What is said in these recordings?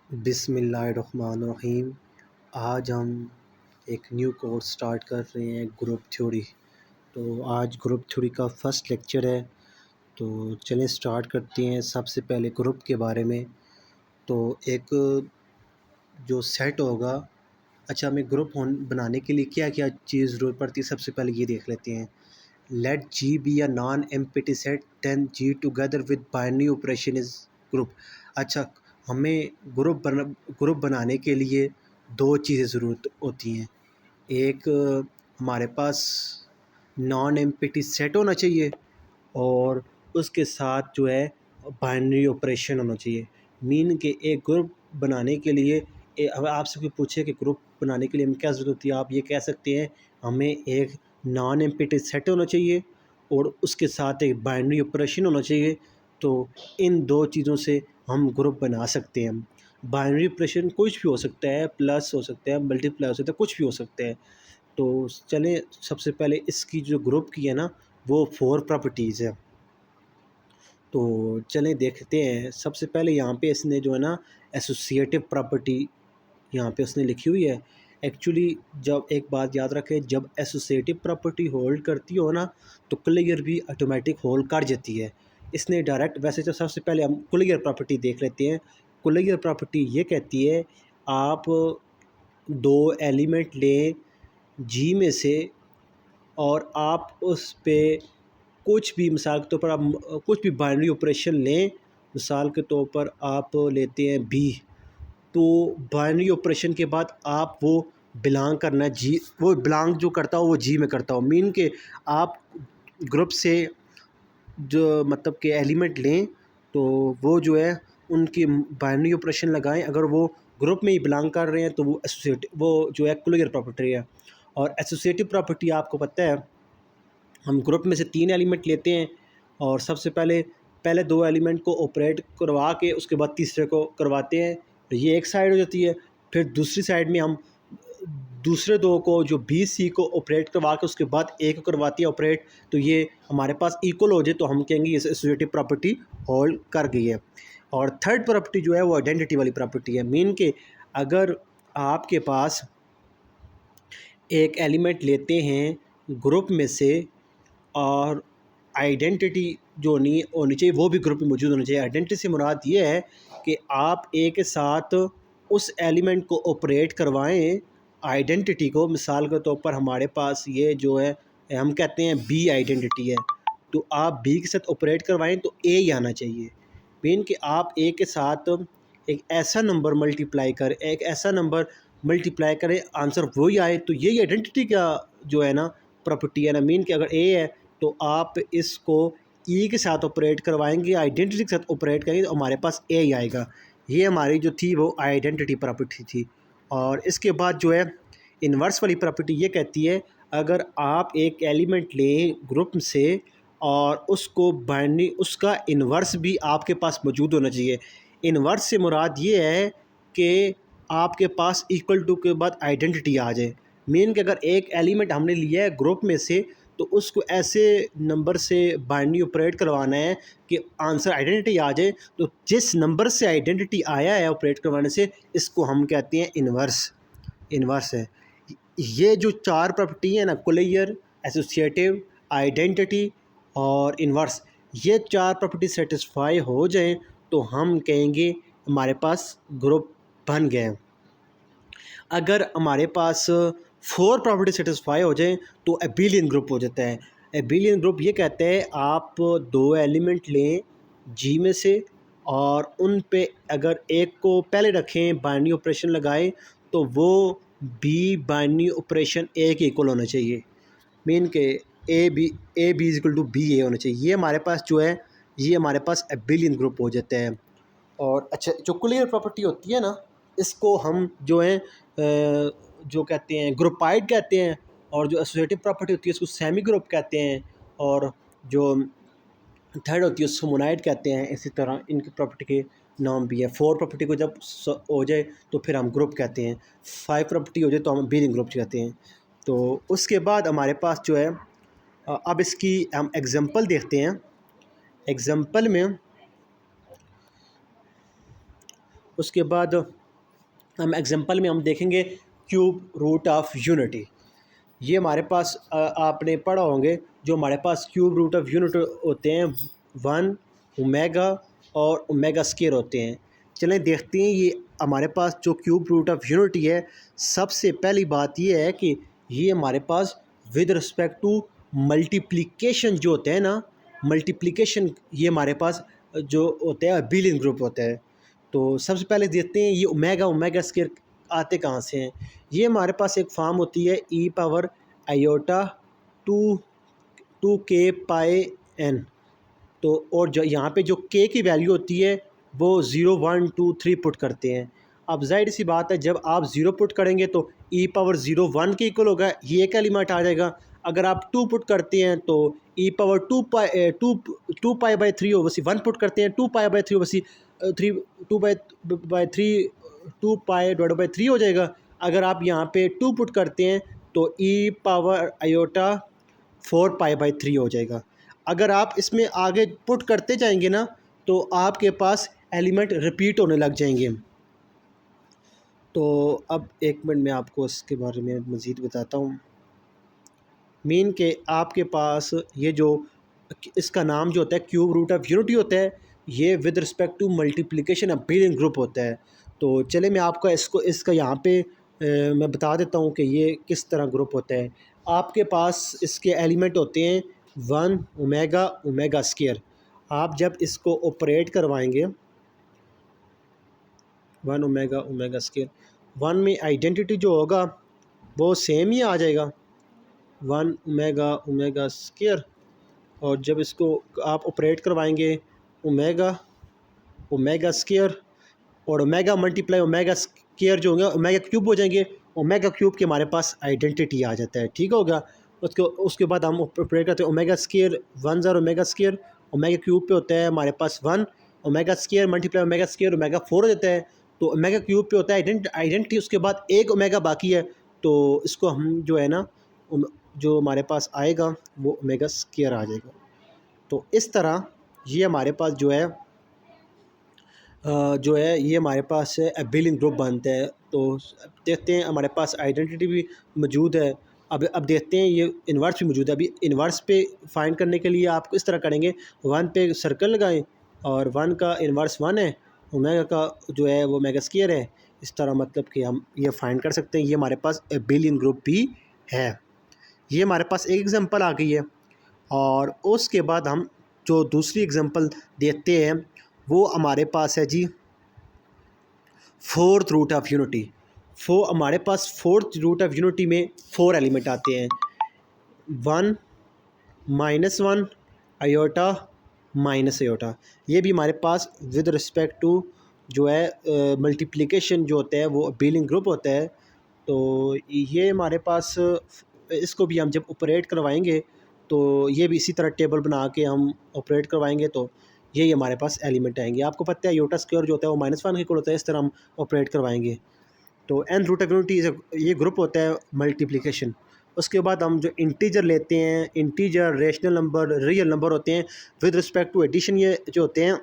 बिस्मिल्लाहिर्रहमानिर्रहीम। आज हम एक न्यू कोर्स स्टार्ट कर रहे हैं, ग्रुप थ्योरी। तो आज ग्रुप थ्योरी का फ़र्स्ट लेक्चर है। तो चलें स्टार्ट करते हैं। सबसे पहले ग्रुप के बारे में। तो एक जो सेट होगा, अच्छा हमें ग्रुप बनाने के लिए क्या क्या चीज़ ज़रूरत पड़ती है, सबसे पहले ये देख लेते हैं। Let G be a non empty set then G together with binary operation is group. अच्छा, हमें ग्रुप बनाने के लिए दो चीज़ें ज़रूरत होती हैं। एक हमारे पास नॉन एम्प्टी सेट होना चाहिए और उसके साथ जो है बाइनरी ऑपरेशन होना चाहिए। मीन के एक ग्रुप बनाने के लिए अगर आपसे कोई पूछे कि ग्रुप बनाने के लिए हमें क्या ज़रूरत होती है, आप ये कह सकते हैं हमें एक नॉन एम्प्टी सेट होना चाहिए और उसके साथ एक बाइनरी ऑपरेशन होना चाहिए। तो इन दो चीज़ों से हम ग्रुप बना सकते हैं। बाइनरी ऑपरेशन कुछ भी हो सकता है, प्लस हो सकता है, मल्टीप्लाई हो सकता है, कुछ भी हो सकता है। तो चलें सबसे पहले इसकी जो ग्रुप की है ना, वो 4 प्रॉपर्टीज़ है। तो चलें देखते हैं। सबसे पहले यहाँ पे इसने जो है ना एसोसिएटिव प्रॉपर्टी यहाँ पे उसने लिखी हुई है। एक्चुअली जब एक बात याद रखें, जब एसोसिएटिव प्रॉपर्टी होल्ड करती हो ना, तो क्लियर भी ऑटोमेटिक होल्ड कर जाती है। इसने डायरेक्ट, वैसे तो सबसे पहले हम क्लियर प्रॉपर्टी देख लेते हैं। क्लियर प्रॉपर्टी ये कहती है आप दो एलिमेंट लें जी में से और आप उस पे कुछ भी, मिसाल के तौर पर आप कुछ भी बाइनरी ऑपरेशन लें। मिसाल के तौर पर आप लेते हैं बी, तो बाइनरी ऑपरेशन के बाद आप वो बिलोंग करना जी, वो बिलोंग जो करता हो वो जी में करता हो। मीन के आप ग्रुप से जो मतलब के एलिमेंट लें तो वो जो है उनकी बाइनरी ऑपरेशन लगाएं। अगर वो ग्रुप में ही बिलोंग कर रहे हैं तो वो एसोसिएटिव, वो जो है क्लोजर प्रॉपर्टी है। और एसोसिएटिव प्रॉपर्टी आपको पता है, हम ग्रुप में से 3 एलिमेंट लेते हैं और सबसे पहले पहले 2 एलिमेंट को ऑपरेट करवा के उसके बाद तीसरे को करवाते हैं, तो ये एक साइड हो जाती है। फिर दूसरी साइड में हम दूसरे 2 को, जो बी सी को ऑपरेट करवा के उसके बाद ए को करवाती है ऑपरेट, तो ये हमारे पास इक्वल हो जाए तो हम कहेंगे ये एसोसिएटिव प्रॉपर्टी होल्ड कर गई है। और थर्ड प्रॉपर्टी जो है वो आइडेंटिटी वाली प्रॉपर्टी है। मीन के अगर आपके पास एक एलिमेंट लेते हैं ग्रुप में से और आइडेंटिटी जो नहीं होनी चाहिए वो भी ग्रुप में मौजूद होनी चाहिए। आइडेंटिटी से मुराद ये है कि आप ए के साथ उस एलिमेंट को ऑपरेट करवाएं, आइडेंटिटी को। मिसाल के तौर पर हमारे पास ये जो है, हम कहते हैं बी आइडेंटिटी है, तो आप बी के साथ ऑपरेट करवाएं तो ए ही आना चाहिए। मीन कि आप ए के साथ एक ऐसा नंबर मल्टीप्लाई करें, एक ऐसा नंबर मल्टीप्लाई करें, आंसर वही आए, तो यही आइडेंटिटी का जो है ना प्रॉपर्टी है ना। मीन कि अगर ए है तो आप इसको ई के साथ ऑपरेट करवाएंगे, आइडेंटिटी के साथ ऑपरेट करेंगे तो हमारे पास ए ही आएगा। ये हमारी जो थी वो आइडेंटिटी प्रॉपर्टी थी। और इसके बाद जो है इन्वर्स वाली प्रॉपर्टी ये कहती है, अगर आप एक एलिमेंट लें ग्रुप से और उसको बाइनरी, उसका इन्वर्स भी आपके पास मौजूद होना चाहिए। इन्वर्स से मुराद ये है कि आपके पास इक्वल टू के बाद आइडेंटिटी आ जाए। मीन कि अगर एक एलिमेंट हमने लिया है ग्रुप में से तो उसको ऐसे नंबर से बाइनरी ऑपरेट करवाना है कि आंसर आइडेंटिटी आ जाए। तो जिस नंबर से आइडेंटिटी आया है ऑपरेट करवाने से, इसको हम कहते हैं इन्वर्स। इन्वर्स है। ये जो 4 प्रॉपर्टी है ना, क्लियर, एसोसिएटिव, आइडेंटिटी और इन्वर्स, ये 4 प्रॉपर्टी सेटिस्फाई हो जाएं तो हम कहेंगे हमारे पास ग्रुप बन गए। अगर हमारे पास 4 प्रॉपर्टी सेटिस्फाई हो जाए तो एबिलियन ग्रुप हो जाता है। एबिलियन ग्रुप ये कहते हैं आप 2 एलिमेंट लें जी में से और उन पे अगर एक को पहले रखें, बाइनरी ऑपरेशन लगाएं, तो वो बी बाइनरी ऑपरेशन ए के इक्वल होना चाहिए। मीन के A B is equal to B A होना चाहिए। ये हमारे पास जो है, ये हमारे पास एबिलियन ग्रुप हो जाता है। और अच्छा, जो क्लियर प्रॉपर्टी होती है ना, इसको हम जो है जो कहते हैं ग्रुपाइड कहते हैं। और जो एसोसिएटिव प्रॉपर्टी होती है उसको सेमी ग्रुप कहते हैं। और जो थर्ड होती है उसको मोनाइड कहते हैं। इसी तरह इनकी प्रॉपर्टी के नाम भी है। 4 प्रॉपर्टी को जब हो जाए तो फिर हम ग्रुप कहते हैं। 5 प्रॉपर्टी हो जाए तो हम बीलिंग ग्रुप कहते हैं। तो उसके बाद हमारे पास जो है, अब इसकी हम एग्जांपल देखते हैं। एग्जांपल में उसके बाद हम एग्जांपल में हम देखेंगे क्यूब रूट ऑफ यूनिटी। ये हमारे पास आपने पढ़ा होंगे जो हमारे पास क्यूब रूट ऑफ यूनिट होते हैं 1 ओमेगा और ओमेगा स्क्वायर होते हैं। चलें देखते हैं ये हमारे पास जो क्यूब रूट ऑफ यूनिटी है। सबसे पहली बात ये है कि ये हमारे पास विद रिस्पेक्ट टू मल्टीप्लिकेशन जो होते हैं ना, मल्टीप्लिकेशन ये हमारे पास जो होते हैं बिलियन ग्रुप होता है। तो सबसे पहले देखते हैं ये ओमेगा ओमेगा स्क्वायर आते कहाँ से हैं। ये हमारे पास एक फॉर्म होती है ई पावर आयोटा टू के पाई एन। तो और जो यहाँ पे जो के की वैल्यू होती है वो 0 1 2 3 पुट करते हैं। अब जाहिर सी बात है जब आप 0 पुट करेंगे तो ई पावर 0 1 के इक्वल होगा, ये एक एलिमेंट आ जाएगा। अगर आप 2 पुट करते हैं तो e power 2 pi by 3 over c 1 put करते हैं 2 pi by 3 over c 3 2 by 3 2 pi divide by 3 हो जाएगा। अगर आप यहाँ पे 2 पुट करते हैं तो e power iota 4 pi by 3 हो जाएगा। अगर आप इसमें आगे पुट करते जाएंगे ना तो आपके पास एलिमेंट रिपीट होने लग जाएंगे। तो अब एक मिनट में आपको इसके बारे में मज़ीद बताता हूँ। मीन के आपके पास ये जो इसका नाम जो होता है क्यूब रूट ऑफ यूनिटी होता है, ये with respect to multiplication of billion group होता है। तो चले मैं आपका इसका यहाँ पे मैं बता देता हूँ कि ये किस तरह ग्रुप होता है। आपके पास इसके एलिमेंट होते हैं 1 ओमेगा ओमेगा स्क्वायर। आप जब इसको ऑपरेट करवाएंगे 1 ओमेगा ओमेगा स्क्वायर, 1 में आइडेंटिटी जो होगा वो सेम ही आ जाएगा 1 ओमेगा ओमेगा स्क्वायर। और जब इसको आप ऑपरेट करवाएंगे ओमेगा ओमेगा स्क्वायर और ओमेगा मल्टीप्लाई ओमेगा स्क्वायर जो होंगे ओमेगा क्यूब हो जाएंगे। ओमेगा क्यूब के हमारे पास आइडेंटिटी आ जाता है, ठीक होगा। उसके बाद हम ऑपरेट करते हैं ओमेगा स्क्वायर 1 ज़र ओमेगा स्क्वायर, ओमेगा क्यूब पे होता है हमारे पास 1 omega square multiply omega square omega 4 हो जाता है। तो ओमेगा क्यूब पे होता है आइडेंटिटी, उसके बाद एक ओमेगा बाकी है तो इसको हम जो है ना जो हमारे पास आएगा वो ओमेगा स्क्वायर आ जाएगा। तो इस तरह ये हमारे पास जो है ये हमारे पास बिलियन ग्रुप बनते हैं। तो देखते हैं हमारे पास आइडेंटिटी भी मौजूद है। अब देखते हैं ये इन्वर्स भी मौजूद है। अभी इन्वर्स पे फाइंड करने के लिए आप इस तरह करेंगे 1 पे सर्कल लगाएं और 1 का इन्वर्स 1 है, ओमेगा का जो है वो ओमेगा स्क्वायर है। इस तरह मतलब कि हम ये फाइंड कर सकते हैं ये हमारे पास बिलियन ग्रुप भी है। ये हमारे पास एक एग्जांपल आ गई है। और उसके बाद हम जो दूसरी एग्जांपल देखते हैं वो हमारे पास है जी फोर्थ रूट ऑफ यूनिटी। हमारे पास फोर्थ रूट ऑफ यूनिटी में 4 एलिमेंट आते हैं 1 -1 आयोटा माइनस आयोटा। ये भी हमारे पास विद रिस्पेक्ट टू जो है मल्टीप्लिकेशन जो होता है वो बिलियन ग्रुप होता है। तो ये हमारे पास इसको भी हम जब ऑपरेट करवाएंगे तो ये भी इसी तरह टेबल बना के हम ऑपरेट करवाएंगे तो यही हमारे पास एलिमेंट आएंगे। आपको पता है आयोटा स्क्वायर जो होता है वो -1 के इक्वल होता है, इस तरह हम ऑपरेट करवाएंगे। तो एन रूट ऑफ यूनिटी ये ग्रुप होता है मल्टीप्लिकेशन। उसके बाद हम जो इंटीजर लेते हैं, integer rational number real number होते हैं विद रिस्पेक्ट टू एडिशन, ये जो होते हैं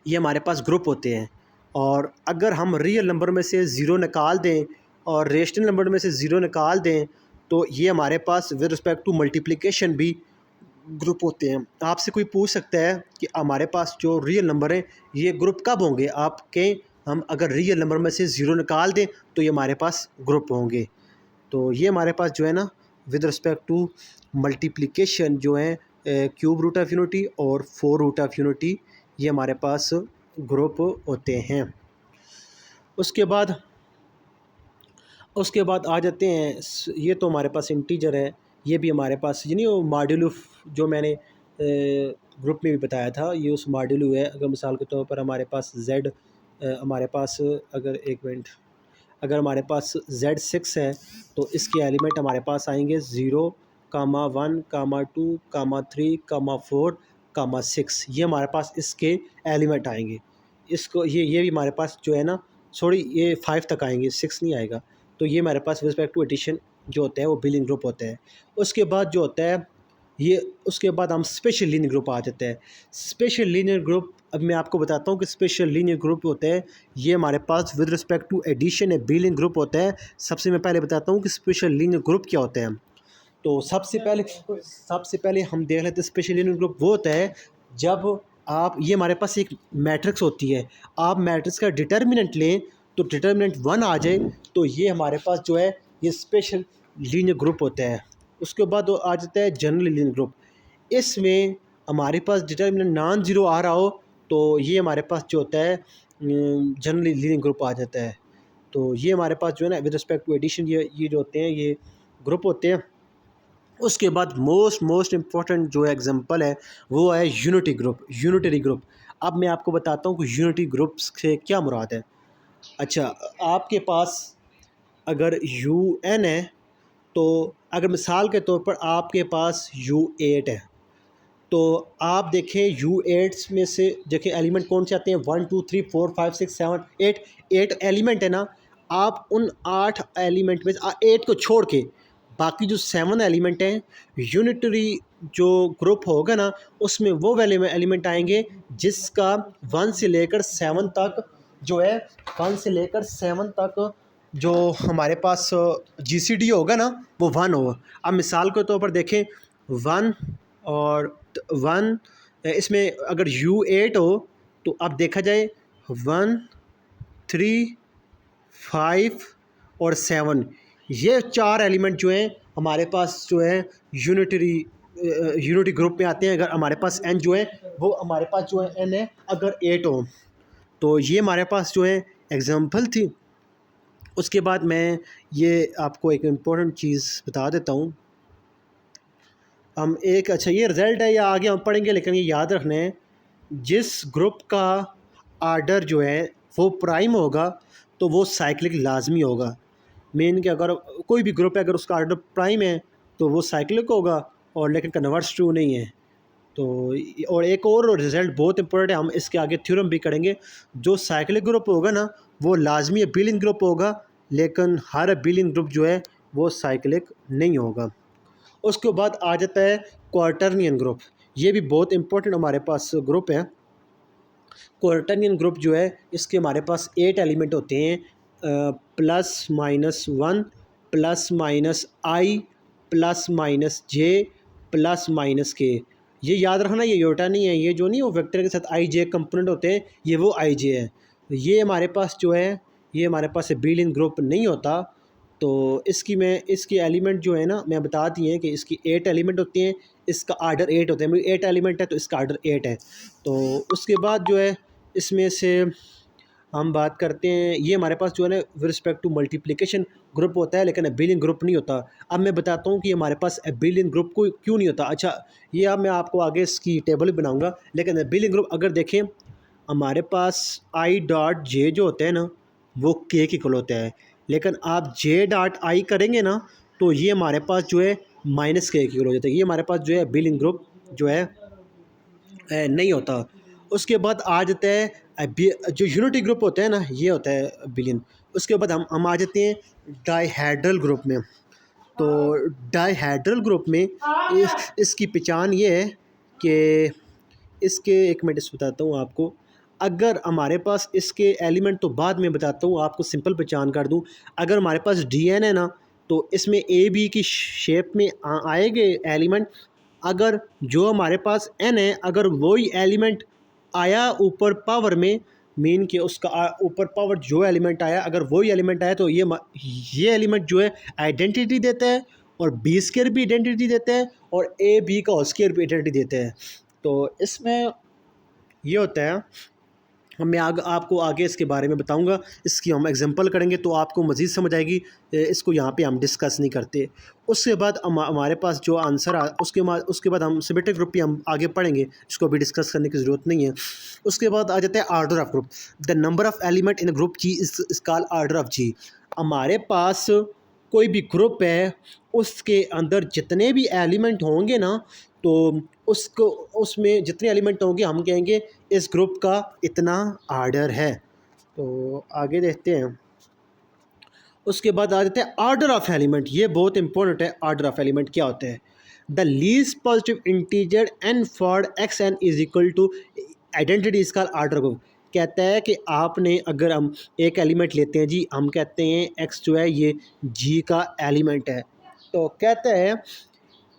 ये हमारे पास ग्रुप होते हैं। और अगर हम रियल नंबर में से ज़ीरो निकाल दें और रेशनल नंबर में से ज़ीरो निकाल दें तो ये हमारे पास विद रिस्पेक्ट टू मल्टीप्लिकेशन भी ग्रुप होते हैं। आपसे कोई पूछ सकता है कि हमारे पास जो रियल नंबर हैं ये ग्रुप कब होंगे, आप कहें हम अगर रियल नंबर में से ज़ीरो निकाल दें तो ये हमारे पास ग्रुप होंगे। तो ये हमारे पास जो है ना विद रिस्पेक्ट टू मल्टीप्लिकेशन जो है क्यूब रूट ऑफ यूनिटी और 4 रूट ऑफ यूनिटी ये हमारे पास ग्रुप होते हैं। उसके बाद आ जाते हैं, ये तो हमारे पास इंटीजर है। ये भी हमारे पास ये नहीं वो मॉड्यूलो जो मैंने ग्रुप में भी बताया था, ये उस मॉड्यूलो है। अगर मिसाल के तौर पर हमारे पास z हमारे पास अगर एक मिनट अगर हमारे पास Z6 है तो इसके एलिमेंट हमारे पास आएंगे 0, 1, 2, 3, 4, 6। ये हमारे पास इसके एलिमेंट आएंगे। इसको ये भी हमारे पास जो है ना सॉरी ये 5 तक आएंगे, 6 नहीं आएगा। तो ये हमारे पास रिस्पेक्ट टू एडिशन जो होता है वो बिलियन ग्रुप होता है। उसके बाद जो होता है ये उसके बाद हम स्पेशल लीनियर ग्रुप आ जाते हैं। स्पेशल लीनियर ग्रुप, अब मैं आपको बताता हूँ कि स्पेशल लीनियर ग्रुप होते हैं, ये हमारे पास with respect to addition abelian group होता है। सबसे मैं पहले बताता हूँ कि स्पेशल लीनियर ग्रुप क्या होते हैं। तो सबसे पहले हम देख लेते हैं स्पेशल लीनियर ग्रुप वो होता है जब आप, ये हमारे पास एक मैट्रिक्स होती है, आप मैट्रिक्स का डिटर्मिनेंट लें तो डिटर्मिनेंट 1 आ जाए, तो ये हमारे पास जो है ये स्पेशल लीनियर ग्रुप होता है। उसके बाद आ जाता है जनरल लीनियर ग्रुप। इसमें हमारे पास डिटर्मिनेंट नॉन ज़ीरो आ रहा हो तो ये हमारे पास जो होता है जनरल लीनियर ग्रुप आ जाता है। तो ये हमारे पास जो है ना विद रिस्पेक्ट टू एडिशन ये जो होते हैं ये ग्रुप होते हैं। उसके बाद मोस्ट इम्पॉर्टेंट जो एग्जांपल है वो है यूनिटी ग्रुप, यूनिटरी ग्रुप। अब मैं आपको बताता हूँ कि यूनिटी ग्रुप से क्या मुराद है। अच्छा, आपके पास अगर यू एन है, तो अगर मिसाल के तौर पर आपके पास यू एट है, तो आप देखें यू एट्स में से देखें एलिमेंट कौन से आते हैं, 1 2 3 4 5 6 7 8, 8 एलिमेंट है ना। आप उन 8 एलिमेंट में 8 को छोड़ के बाकी जो 7 एलिमेंट हैं, यूनिटरी जो ग्रुप होगा ना उसमें वो वाले में एलिमेंट आएंगे जिसका 1 से लेकर 7 तक जो है, 1 से लेकर 7 तक जो हमारे पास जीसीडी होगा ना वो 1 होगा। अब मिसाल के तौर पर देखें 1 और 1, इसमें अगर यू एट हो तो अब देखा जाए 1 3 5 और 7, ये 4 एलिमेंट जो हैं हमारे पास जो है यूनिटरी यूनिटी ग्रुप में आते हैं। अगर हमारे पास एन जो है वो हमारे पास जो है एन है अगर 8 हो, तो ये हमारे पास जो है एग्जांपल थी। उसके बाद मैं ये आपको एक इम्पोर्टेंट चीज़ बता देता हूँ। हम एक, अच्छा ये रिज़ल्ट है या आगे हम पढ़ेंगे, लेकिन ये याद रखना है जिस ग्रुप का आर्डर जो है वो प्राइम होगा तो वो साइक्लिक लाजमी होगा। मेन कि अगर कोई भी ग्रुप है अगर उसका आर्डर प्राइम है तो वो साइक्लिक होगा, और लेकिन कन्वर्स ट्रू नहीं है। तो और एक और रिज़ल्ट बहुत इंपॉर्टेंट है, हम इसके आगे थ्योरम भी करेंगे। जो साइक्लिक ग्रुप होगा ना वो लाजमी बिलियन ग्रुप होगा, लेकिन हर बिलियन ग्रुप जो है वो साइक्लिक नहीं होगा। उसके बाद आ जाता है क्वार्टरनियन ग्रुप। ये भी बहुत इंपॉर्टेंट हमारे पास ग्रुप है। क्वार्टरनियन ग्रुप जो है इसके हमारे पास 8 एलिमेंट होते हैं, +-1 +-i +-j +-k। ये याद रखना, ये योटा नहीं है, ये जो नहीं वो वेक्टर के साथ i j कंपोनेंट होते हैं, ये वो i j है। ये हमारे पास जो है ये हमारे पास बिलियन ग्रुप नहीं होता। तो इसकी एलिमेंट जो है ना मैं बता दी है कि इसकी 8 एलिमेंट होती हैं, इसका आर्डर 8 होता है, 8 एलिमेंट है तो इसका आर्डर 8 है। तो उसके बाद जो है इसमें से हम बात करते हैं, ये हमारे पास जो है ना with respect to multiplication group होता है, लेकिन एबिलियन ग्रुप नहीं होता। अब मैं बताता हूँ कि हमारे पास एबिलियन ग्रुप को क्यों नहीं होता। अच्छा, ये अब मैं आपको आगे इसकी टेबल भी बनाऊँगा, लेकिन एबिलियन ग्रुप अगर देखें हमारे पास आई डॉट जे जो होता है ना वो के की इक्वल होता है, लेकिन आप जे डॉट आई करेंगे ना तो ये हमारे पास जो है माइनस के इक्वल हो जाता है। ये हमारे पास जो है एबिलियन ग्रुप जो है नहीं होता। उसके बाद आ जाता है जो यूनिटी ग्रुप होता है ना ये होता है बिलियन। उसके बाद हम आ जाते हैं डाइहेड्रल ग्रुप में। तो डाइहेड्रल ग्रुप में इसकी पहचान ये है कि इसके, एक मिनट इस बताता हूँ आपको। अगर हमारे पास इसके एलिमेंट तो बाद में बताता हूँ, आपको सिंपल पहचान कर दूँ। अगर हमारे पास डीएन है ना तो इसमें ए बी की शेप में आएंगे एलिमेंट। अगर जो हमारे पास एन है अगर वही एलिमेंट आया ऊपर पावर में, मीन कि उसका ऊपर पावर जो एलिमेंट आया अगर वही एलिमेंट आया तो ये एलिमेंट जो है आइडेंटिटी देता है, और बी स्केयर भी आइडेंटिटी देता है, और ए बी का होल स्केयर भी आइडेंटिटी देता है। तो इसमें ये होता है, मैं आपको आगे इसके बारे में बताऊंगा, इसकी हम एग्जांपल करेंगे तो आपको मज़ीद समझ आएगी। इसको यहाँ पे हम डिस्कस नहीं करते। उसके बाद हमारे पास जो आंसर उसके बाद हम सिमेट्रिक ग्रुप भी हम आगे पढ़ेंगे, इसको भी डिस्कस करने की ज़रूरत नहीं है। उसके बाद आ जाता है order of group. The number of element in group G is called order of G. हमारे पास कोई भी ग्रुप है उसके अंदर जितने भी एलिमेंट होंगे ना तो उसको उसमें जितने एलिमेंट होंगे हम कहेंगे इस ग्रुप का इतना आर्डर है। तो आगे देखते हैं। उसके बाद आ जाते हैं आर्डर ऑफ एलिमेंट। ये बहुत इंपॉर्टेंट है, आर्डर ऑफ एलिमेंट क्या होता है। The least positive integer n for x n is equal to identity इसका आर्डर को कहता है कि आपने अगर हम एक एलिमेंट लेते हैं जी, हम कहते हैं एक्स जो है ये जी का एलिमेंट है, तो कहता है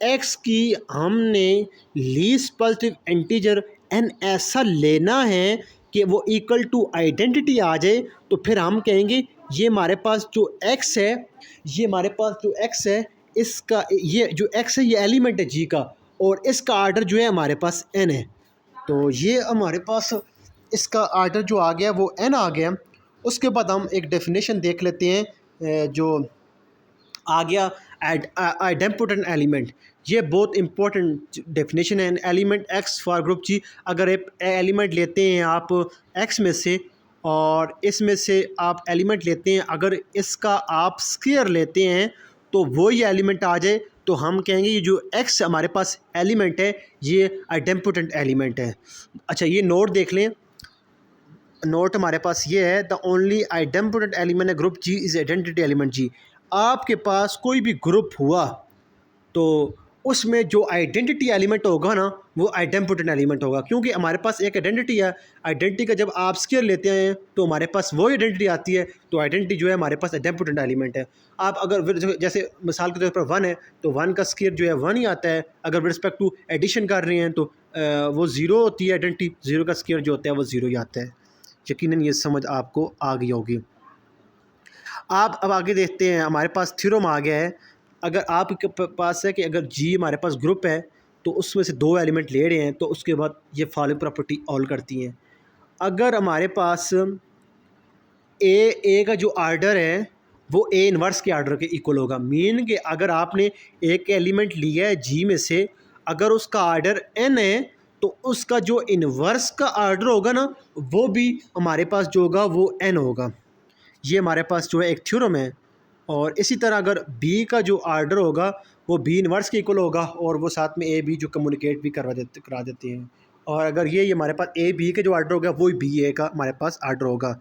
एक्स की हमने लीस्ट पॉजिटिव इंटीजर एन ऐसा लेना है कि वो इक्वल टू आइडेंटिटी आ जाए, तो फिर हम कहेंगे ये हमारे पास जो एक्स है, ये हमारे पास जो एक्स है इसका, ये जो एक्स है ये एलिमेंट है जी का, और इसका आर्डर जो है हमारे पास एन है। तो ये हमारे पास इसका आर्डर जो आ गया वो एन आ गया। उसके बाद हम एक डेफिनेशन देख लेते हैं जो आ गया आइडेम्पोटेंट एलिमेंट। ये बहुत इंपॉर्टेंट डेफिनेशन है। एलिमेंट एक्स फॉर ग्रुप जी, अगर एक एलिमेंट लेते हैं आप एक्स में से और इसमें से आप एलिमेंट लेते हैं, अगर इसका आप स्क्वायर लेते हैं तो वो ही एलिमेंट आ जाए, तो हम कहेंगे ये जो एक्स हमारे पास एलिमेंट है ये आइडेम्पोटेंट एलिमेंट है। अच्छा, ये नोट देख लें, नोट हमारे पास ये है, द ओनली आइडेम्पोटेंट एलिमेंट है group G is identity element G. आपके पास कोई भी ग्रुप हुआ तो उसमें जो आइडेंटिटी एलिमेंट होगा ना वो आइडेम्पोटेंट एलिमेंट होगा, क्योंकि हमारे पास एक आइडेंटिटी है। आइडेंटिटी का जब आप स्क्वायर लेते हैं तो हमारे पास वही आइडेंटिटी आती है, तो आइडेंटिटी जो है हमारे पास आइडेम्पोटेंट एलिमेंट है। आप अगर जैसे मिसाल के तौर पर वन है तो वन का स्क्वायर जो है वन ही आता है। अगर विद रिस्पेक्ट टू एडिशन कर रहे हैं तो वो ज़ीरो होती है आइडेंटिटी, ज़ीरो का स्क्वायर जो होता है वो ज़ीरो ही आता है। यकीनन ये समझ आपको आ गई होगी। आप अब आगे देखते हैं, हमारे पास थ्योरम आ गया है। अगर आपके पास है कि अगर जी हमारे पास ग्रुप है तो उसमें से दो एलिमेंट ले रहे हैं, तो उसके बाद ये फॉलोइंग प्रॉपर्टी ऑल करती हैं। अगर हमारे पास ए का जो आर्डर है वो ए इन्वर्स के आर्डर के इक्वल होगा, मीन कि अगर आपने एक एलिमेंट लिया है जी में से, अगर उसका आर्डर एन है तो उसका जो इन्वर्स का आर्डर होगा ना वो भी हमारे पास जो होगा वो एन होगा। ये हमारे पास जो है एक थ्योरम है। और इसी तरह अगर बी का जो आर्डर होगा वो बी इन्वर्स के इक्वल होगा, और वो साथ में ए बी जो कम्युनिकेट भी करा देते हैं। और अगर ये हमारे पास ए बी का जो आर्डर होगा वही बी ए का हमारे पास आर्डर होगा।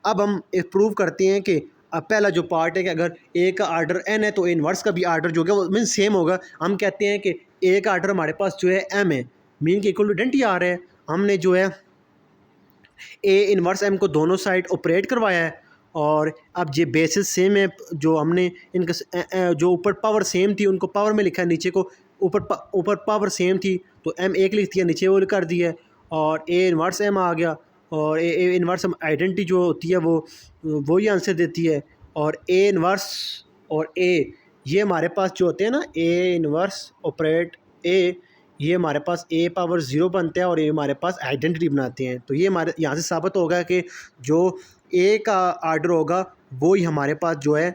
अब हम प्रूव करते हैं कि पहला जो पार्ट है कि अगर ए का आर्डर एन है तो ए इन्वर्स का भी आर्डर जो होगा वो मीन सेम होगा। हम कहते हैं कि ए का आर्डर हमारे पास जो है एम है, मीन के इक्वल टू आइडेंटिटी आ रहा है। हमने जो है ए इन्वर्स एम को दोनों साइड ऑपरेट करवाया है, और अब ये बेसिस सेम है, जो हमने इनका जो ऊपर पावर सेम थी उनको पावर में लिखा है, नीचे को ऊपर पावर सेम थी तो एम एक लिख दिया, नीचे वो कर दिया है, और ए इन्वर्स एम आ गया। और ए इन्वर्स आइडेंटिटी जो होती है वो ही आंसर देती है। और ए इन्वर्स और ए ये हमारे पास जो होते हैं ना, ए इन्वर्स ऑपरेट ए, ये हमारे पास ए पावर ज़ीरो बनते हैं और ये हमारे पास आइडेंटिटी बनाते हैं। तो ये हमारे यहाँ से साबित होगा कि जो ए का आर्डर होगा वो ही हमारे पास जो है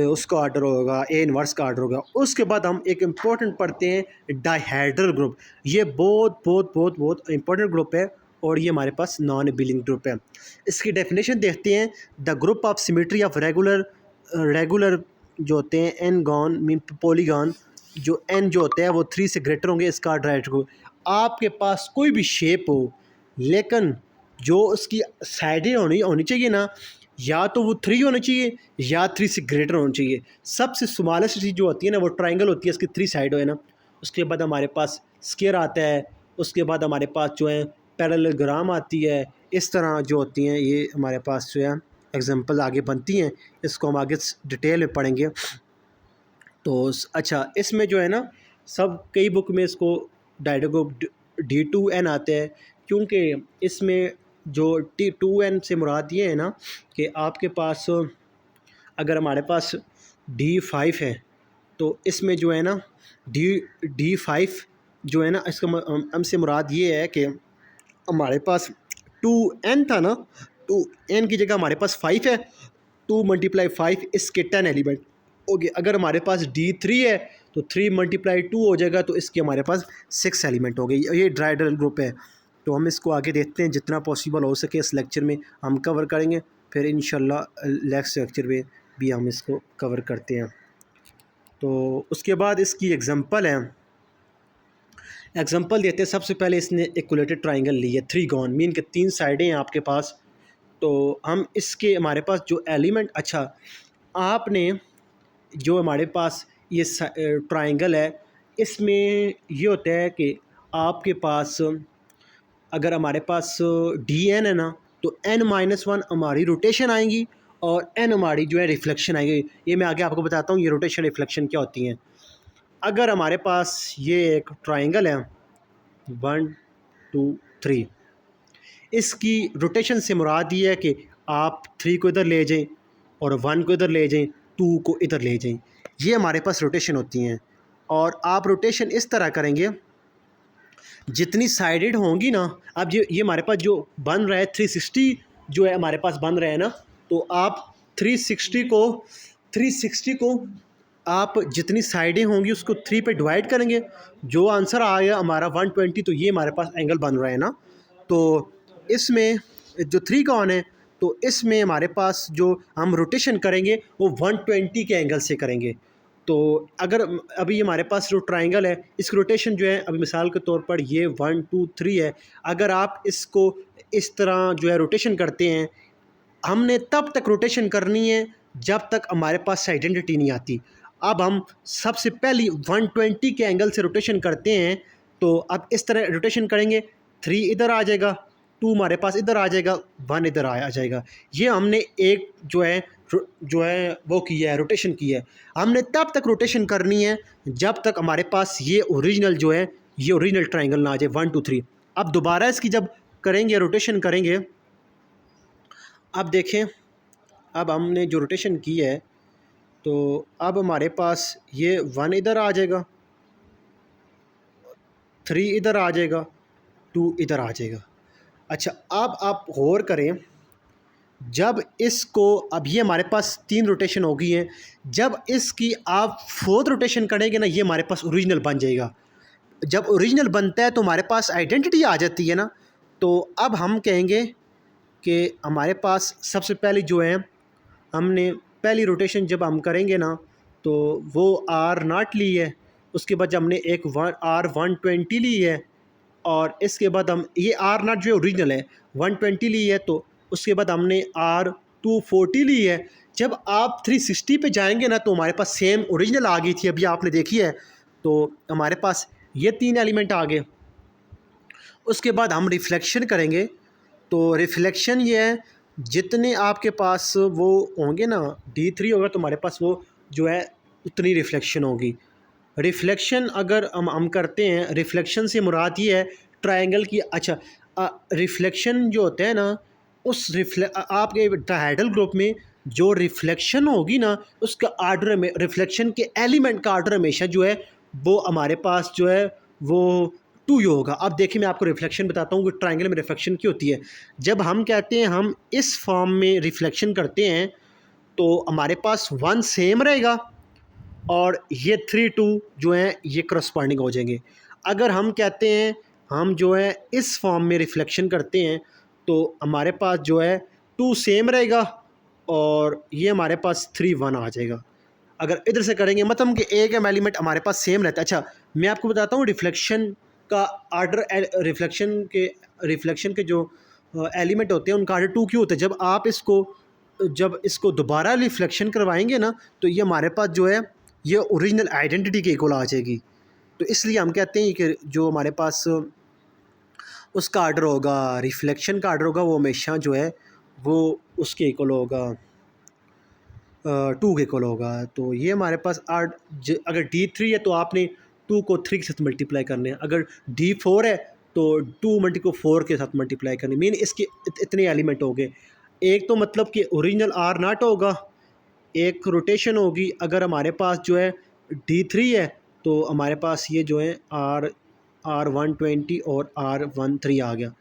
उसका आर्डर होगा, ए इन्वर्स का आर्डर होगा। उसके बाद हम एक इम्पोर्टेंट पढ़ते हैं डायहेड्रल ग्रुप। ये बहुत बहुत बहुत बहुत इंपॉर्टेंट ग्रुप है और ये हमारे पास नॉन बिलिंग ग्रुप है। इसकी डेफिनेशन देखते हैं, the group of symmetry of regular जो होते हैं एन गॉन मीन पॉलीगॉन, जो एन जो होता है वो 3 से ग्रेटर होंगे, इसका डायरेक्ट को। आपके पास कोई भी शेप हो लेकिन जो उसकी साइडें होनी चाहिए ना, या तो वो 3 होनी चाहिए या 3 से ग्रेटर होनी चाहिए। सबसे स्मॉलेस्ट चीज़ जो होती है ना वो ट्राइंगल होती है, इसकी 3 साइड है ना। उसके बाद हमारे पास स्क्वायर आता है, उसके बाद हमारे पास जो है पैरेललोग्राम आती है। इस तरह जो होती हैं ये हमारे पास जो है एग्जांपल आगे बनती हैं, इसको हम आगे डिटेल में पढ़ेंगे। तो अच्छा, इसमें जो है ना सब कई बुक में इसको डायग्राम D2N आते हैं, क्योंकि इसमें जो T2N से मुराद ये है ना कि आपके पास अगर हमारे पास D5 है तो इसमें जो है ना D5 जो है ना, इसका हमसे मुराद ये है कि हमारे पास 2N था ना, 2N की जगह हमारे पास 5 है, 2 × 5 इसके 10 एलिमेंट हो गए। अगर हमारे पास D3 है तो 3 × 2 हो जाएगा, तो इसके हमारे पास 6 एलिमेंट हो गए। ये डायहेड्रल ग्रुप है। तो हम इसको आगे देखते हैं, जितना पॉसिबल हो सके इस लेक्चर में हम कवर करेंगे, फिर इंशाल्लाह नेक्स्ट लेक्चर में भी हम इसको कवर करते हैं। तो उसके बाद इसकी एग्जांपल है, एग्जांपल देते हैं। सबसे पहले इसने इक्वलेटेड ट्राइंगल ली है, 3 गॉन मीन के 3 साइडें हैं आपके पास। तो हम इसके हमारे पास जो एलिमेंट, अच्छा आपने जो हमारे पास ये ट्राइंगल है, इसमें ये होता है कि आपके पास अगर हमारे पास डी एन है ना, तो एन माइनस वन हमारी रोटेशन आएंगी और एन हमारी जो है रिफ्लेक्शन आएगी। ये मैं आगे आपको बताता हूँ ये रोटेशन रिफ्लेक्शन क्या होती हैं। अगर हमारे पास ये एक ट्राइंगल है 1 2 3, इसकी रोटेशन से मुराद ये है कि आप 3 को इधर ले जाएं और 1 को इधर ले जाएं, 2 को इधर ले जाएं, ये हमारे पास रोटेशन होती हैं। और आप रोटेशन इस तरह करेंगे, जितनी साइडेड होंगी ना, अब ये हमारे पास जो बन रहा है 360 जो है हमारे पास बन रहा है ना, तो आप 360 को आप जितनी साइडें होंगी उसको 3 पे डिवाइड करेंगे, जो आंसर आएगा हमारा 120, तो ये हमारे पास एंगल बन रहा है ना। तो इसमें जो 3 का ऑन है, तो इसमें हमारे पास जो हम रोटेशन करेंगे वो 120 के एंगल से करेंगे। तो अगर अभी हमारे पास जो ट्राइंगल है इसकी रोटेशन जो है, अभी मिसाल के तौर पर ये 1 2 3 है, अगर आप इसको इस तरह जो है रोटेशन करते हैं, हमने तब तक रोटेशन करनी है जब तक हमारे पास आइडेंटिटी नहीं आती। अब हम सबसे पहली 120 के एंगल से रोटेशन करते हैं, तो अब इस तरह रोटेशन करेंगे, 3 इधर आ जाएगा, 2 हमारे पास इधर आ जाएगा, 1 इधर आ जाएगा। ये हमने एक जो है वो की है, रोटेशन की है। हमने तब तक रोटेशन करनी है जब तक हमारे पास ये ओरिजिनल जो है, ये ओरिजिनल ट्राइंगल ना आ जाए 1 2 3। अब दोबारा इसकी जब करेंगे, रोटेशन करेंगे, अब देखें, अब हमने जो रोटेशन की है, तो अब हमारे पास ये 1 इधर आ जाएगा, 3 इधर आ जाएगा, 2 इधर आ जाएगा। अच्छा, अब आप गौर करें, जब इसको, अब ये हमारे पास 3 रोटेशन हो गई हैं, जब इसकी आप 4th रोटेशन करेंगे ना, ये हमारे पास ओरिजिनल बन जाएगा। जब ओरिजिनल बनता है तो हमारे पास आइडेंटिटी आ जाती है ना। तो अब हम कहेंगे कि हमारे पास सबसे पहले जो है, हमने पहली रोटेशन जब हम करेंगे ना, तो वो आर नाट ली है, उसके बाद हमने एक R120 ली है, और इसके बाद हम ये आर नाट जो ओरिजिनल है 120 ली है, तो उसके बाद हमने R240 ली है। जब आप 360 पे जाएंगे ना, तो हमारे पास सेम ओरिजिनल आ गई थी, अभी आपने देखी है। तो हमारे पास ये 3 एलिमेंट आ गए। उसके बाद हम रिफ्लेक्शन करेंगे, तो रिफ्लेक्शन ये है, जितने आपके पास वो होंगे ना, D3 होगा तो हमारे पास वो जो है उतनी रिफ्लेक्शन होगी। रिफ्लेक्शन अगर हम करते हैं, रिफ्लेक्शन से मुराद ये है ट्रायंगल की। अच्छा, रिफ्लेक्शन जो होता है ना, उस आपके ट्रायहेड्रल ग्रुप में जो रिफ्लेक्शन होगी ना, उसका आर्डर में, रिफ्लेक्शन के एलिमेंट का आर्डर हमेशा जो है वो हमारे पास जो है वो 2 ही होगा। अब देखिए, मैं आपको रिफ्लेक्शन बताता हूँ कि ट्रायंगल में रिफ्लेक्शन क्या होती है। जब हम कहते हैं हम इस फॉर्म में रिफ्लेक्शन करते हैं, तो हमारे पास 1 सेम रहेगा और ये 3 2 जो हैं ये करस्पॉन्डिंग हो जाएंगे। अगर हम कहते हैं हम जो है इस फॉर्म में रिफ्लेक्शन करते हैं, तो हमारे पास जो है 2 सेम रहेगा और ये हमारे पास 3 1 आ जाएगा। अगर इधर से करेंगे, मतलब कि एक एलिमेंट हमारे पास सेम रहता है। अच्छा, मैं आपको बताता हूँ रिफ्लेक्शन का आर्डर, रिफ्लेक्शन के जो एलिमेंट होते हैं उनका आर्डर 2 क्यों होता है। जब इसको दोबारा रिफ्लेक्शन करवाएंगे ना, तो ये हमारे पास जो है ये ओरिजिनल आइडेंटिटी के इक्वल आ जाएगी। तो इसलिए हम कहते हैं कि जो हमारे पास उसका आर्डर होगा, रिफ्लेक्शन का आर्डर होगा, वो हमेशा जो है वो उसके इक्वल होगा, 2 के इक्वल होगा। तो ये हमारे पास अगर D3 है तो आपने 2 को 3 के साथ मल्टीप्लाई करने हैं, अगर D4 है तो 2 को 4 के साथ मल्टीप्लाई करने। मीन इसके इतने एलिमेंट हो गए। एक तो मतलब कि ओरिजिनल R नाट होगा, एक रोटेशन होगी। अगर हमारे पास जो है D3 है, तो हमारे पास ये जो है R120 और R13 आ गया।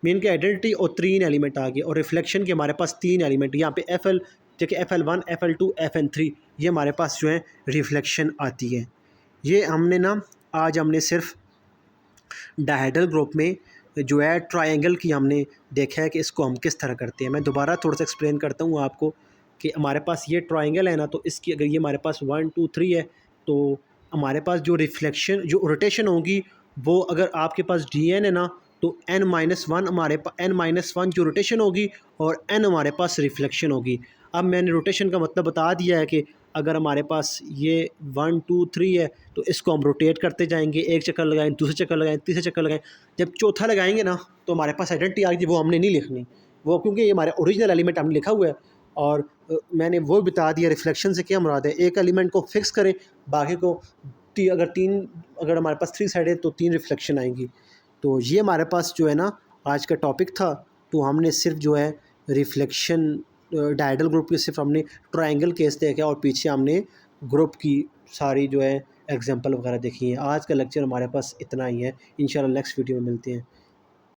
मीन की आइडेंटिटी और 3 एलिमेंट आ गए। और रिफ्लेक्शन के हमारे पास 3 एलिमेंट, यहाँ पे FL, देखिए FL1 FL2 FN3, ये हमारे पास जो है रिफ्लेक्शन आती है। ये हमने ना आज हमने सिर्फ डायहेड्रल ग्रुप में जो है ट्रायंगल की हमने देखा है कि इसको हम किस तरह करते हैं। मैं दोबारा थोड़ा सा एक्सप्लेन करता हूँ आपको कि हमारे पास ये ट्रायंगल है ना, तो इसकी अगर ये हमारे पास 1 2 3 है, तो हमारे पास जो रिफ्लेक्शन जो रोटेशन होगी, वो अगर आपके पास DN है ना, तो n-1 हमारे पास n-1 जो रोटेशन होगी और n हमारे पास रिफ्लेक्शन होगी। अब मैंने रोटेशन का मतलब बता दिया है कि अगर हमारे पास ये 1 2 3 है तो इसको हम रोटेट करते जाएंगे, एक चक्कर लगाएं, दूसरे चक्कर लगाएं, तीसरे चक्कर लगाएं। जब चौथा लगाएंगे ना तो हमारे पास आइडेंटिटी आ गई, वो हमने नहीं लिखनी, वो क्योंकि ये हमारे ओरिजिनल एलिमेंट हमने लिखा हुआ है। और मैंने वो बता दिया रिफ्लेक्शन से क्या मुराद है। एक एलिमेंट को फिक्स करें, बाकी को अगर हमारे पास 3 साइड है तो 3 रिफ्लेक्शन आएंगी। तो ये हमारे पास जो है ना आज का टॉपिक था। तो हमने सिर्फ जो है रिफ्लेक्शन डायडल ग्रुप के सिर्फ हमने ट्रायंगल केस देखा और पीछे हमने ग्रुप की सारी जो है एग्जांपल वगैरह देखी है। आज का लेक्चर हमारे पास इतना ही है। इंशाल्लाह नेक्स्ट वीडियो में मिलते हैं।